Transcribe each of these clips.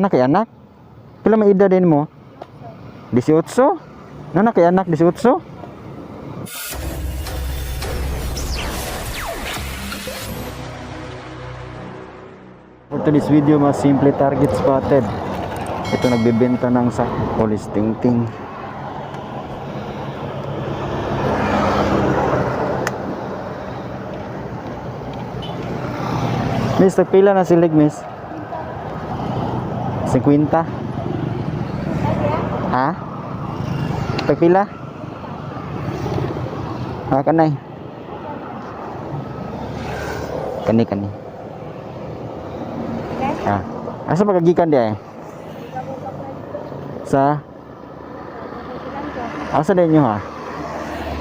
na kay anak? Pila may edad din mo? 18? Na kay anak 18? For today's video, mas simple target spotted. Ito nagbebenta ng sa Police Tingting. Miss, tagpila na silig, miss? 50? Ha? Tagpila? Kanay. Kani. Asa pagagikan dia sa asa din nyo ha?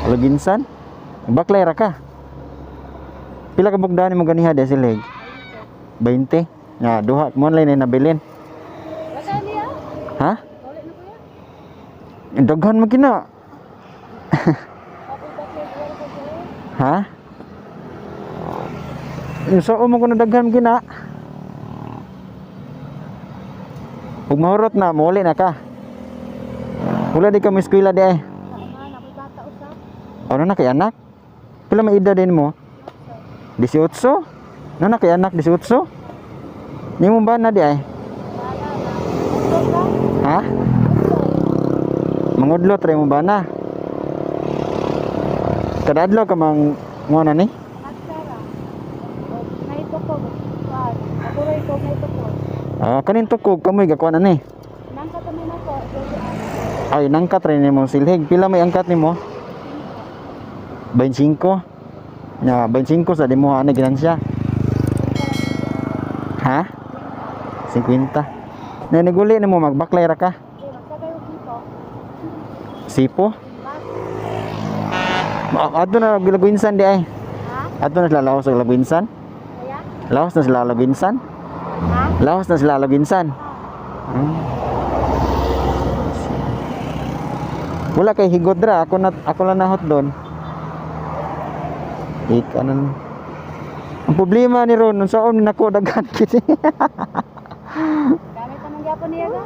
Loginsan? Baklay ra ka? Pila ka bugdaan mo ganiha dia silig? 20? Nga, duha mo online na nabilin. Ha? Daghan mo kina. Ha? So mo ko na daghan mo kina. Pag mahurot na, muli na ka. Wala di ka mo eskwela di ay. Ano na kay anak? Pila may edad din mo? 18? Ano na kay anak 18? Ni mo ba na di ay? Ha? Mangudlo try mo ba na? Kadadlo ka mang ngona ni? Kanin tukog kamoy gakuan ani. Nangkat man ako. Ay, nangkat rin mo silhig. Pila may angkat nimo? 25. Nya 25 sa di mo ana ginansya. Ha? 50. Naniguli nimo magbaklay ra ka? Sipo? Ato na gilaguinsan di ay. Ha? Ato na sila lawas sa laguinsan? Lawas na sila laguinsan? Ha? Lawas na sila laguinsan? Wala kay higod ra, ako lang nahot doon. Ikanan. Ang problema ni Ron, saan nako daghan kiti. Gamit man gyapon niya ga?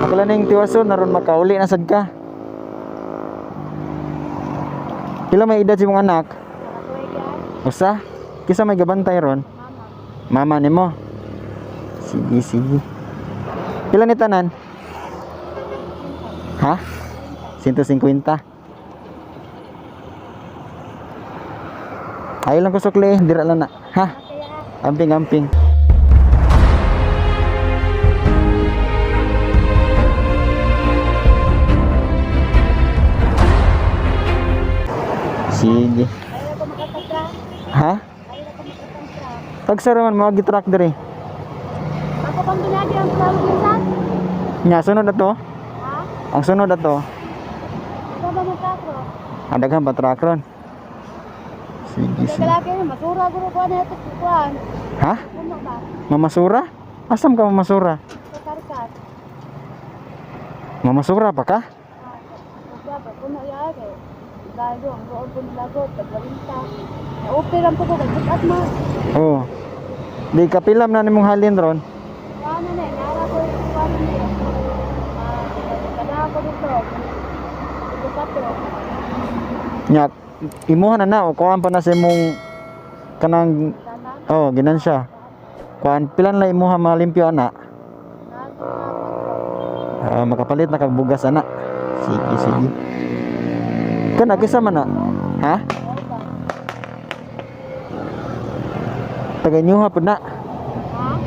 Ako lang ning tiwason naron makauli na sad ka. Pila may edad si mong anak? Usa? Kisa may gabantay ron? Mama nimo. Sige. Pila ni tanan? Ha? 150. Ayaw lang ko sukli, dira lang na. Ha? Amping. Sige. Ha? Pagsara man mga gitrak diri. Ako pang binagi ang pulalusan. Nya sunod na to? Ha? Ang sunod na to. Ito ba mo trakro? Daghang ba trakron? Sige. Kalaki masura guro ko na ito kuan. Ha? Ano ba? Mamasura? Asam ka mamasura? Karkat. Mamasura pa ka? Dapat kuno ya kay. Dahil ang roon po nilagot, pagkalinta. Naupiran po ko, kagbukat mo. Oo. Di kapilam na nimong halin ron? Ano na, nara ko yung kuwanan niya. Kada ako dito. Kagbukat ro. Nyak, imuhan na o kuhaan pa na sa imong kanang... ginansya. Kuhaan, pilan lang imuhan malimpyo na? Makapalit na kagbugas anak. Sige. Kana kisa man na? Ha? Taganyuha pud na.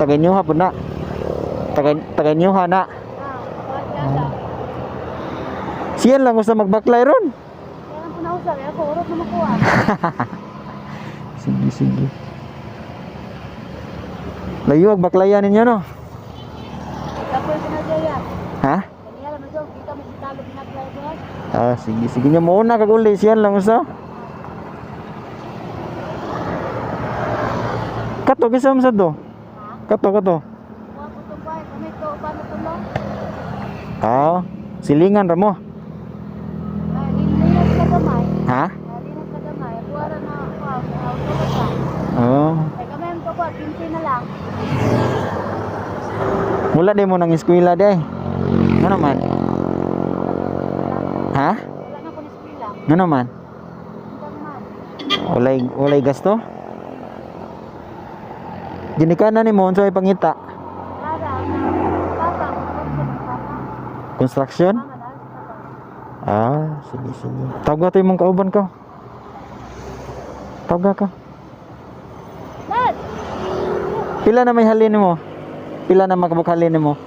Taganyuha pud na. Taganyuha na. Siyan lang usa magbaklay ron. Yan po na usap ako urot na makuha. Sige. Layo ang baklayan ninyo no? Kapoy pinagaya. Ha? Kaniya lang mo kita mo sitalo pinaklay ko. Sige nyo muna kaguli siyan lang usa. Kato kisa mo sa do? Kato. Silingan ra mo. Ha? Wala din mo nang eskwela di ay. Ano naman? Ha? Wala na ko ni eskwela. Ano naman? Walay gasto? Ginikanan ni mo unsa ay pangita? Para papa, Construction? mama na papa. Sige. Tawag ka imong kauban ka. Tawag ka. Dad, Pila na may halin mo? Pila na makabuk halin mo?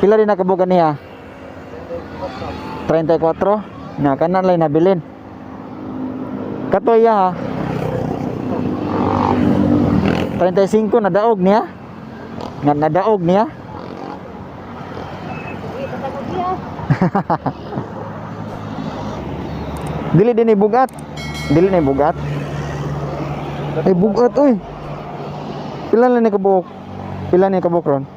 Pila din nakabugan niya? 34? Na kanan lay nabilin. Katoy ha. 35 na daog niya? Nga nadaog niya? di tatagog niya. Dili din ibugat. Dili na ibugat. Ay bugat oy. Pila na ni kabuk? Pila ni kabuk ron?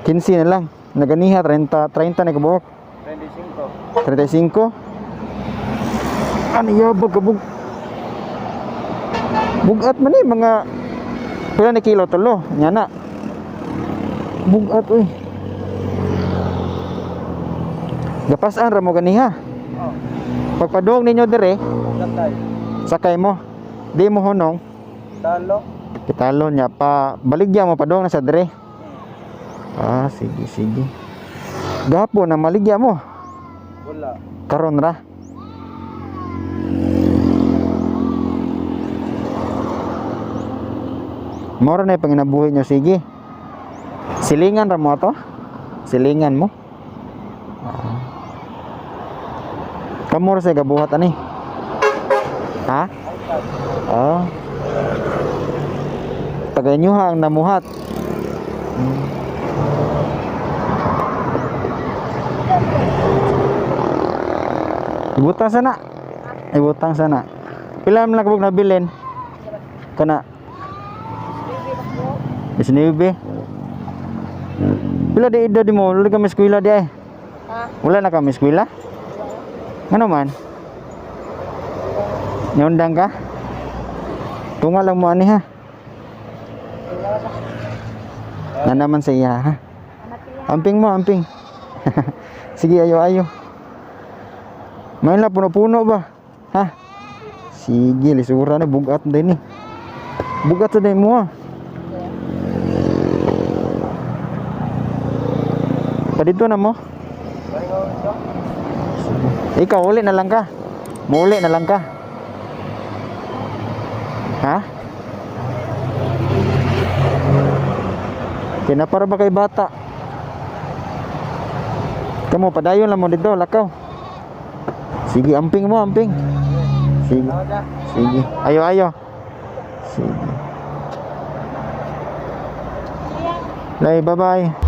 15 na lang. Naganiha 30 na kabuk. 35. Ano yabag kabuk? Bugat man eh mga pila ni kilo tulo nya na. Bugat oy. Gapasan ra mo ganiha. Pagpadung ninyo dire, sakay mo. Di mo honong. Kitalo niya pa baligya mo padung na sa dire. Sige. Gapo na maligya mo. Wala. Karon ra. Mora na yung panginabuhi nyo, sige. Silingan ra mo to? Silingan mo? Kamura sa gabuhat ani? Ha? Tagay nyo ha ang namuhat. Ibutang sana. Ibutang sana. Pila man lang kabog nabilin? Kana 19. Pila di edad mo? Wala kami eskwela di ay. Wala na kami eskwela? Ano man? Niundang ka? Tunga lang mo ani ha. Na naman sa iya ha. Amping mo, amping. Sige, ayo. May na puno-puno ba? Ha? Sige, lisura na bugat din ni. Bugat sa din mo ha. Padito na mo? Sige. Ikaw, uli na lang ka. Muli na lang ka. Ha? Kinapara ba kay bata? Kamu, padayon lang mo dito, lakaw. Sige, amping mo, amping. Sige. Ayo. Sige. Bye, bye-bye.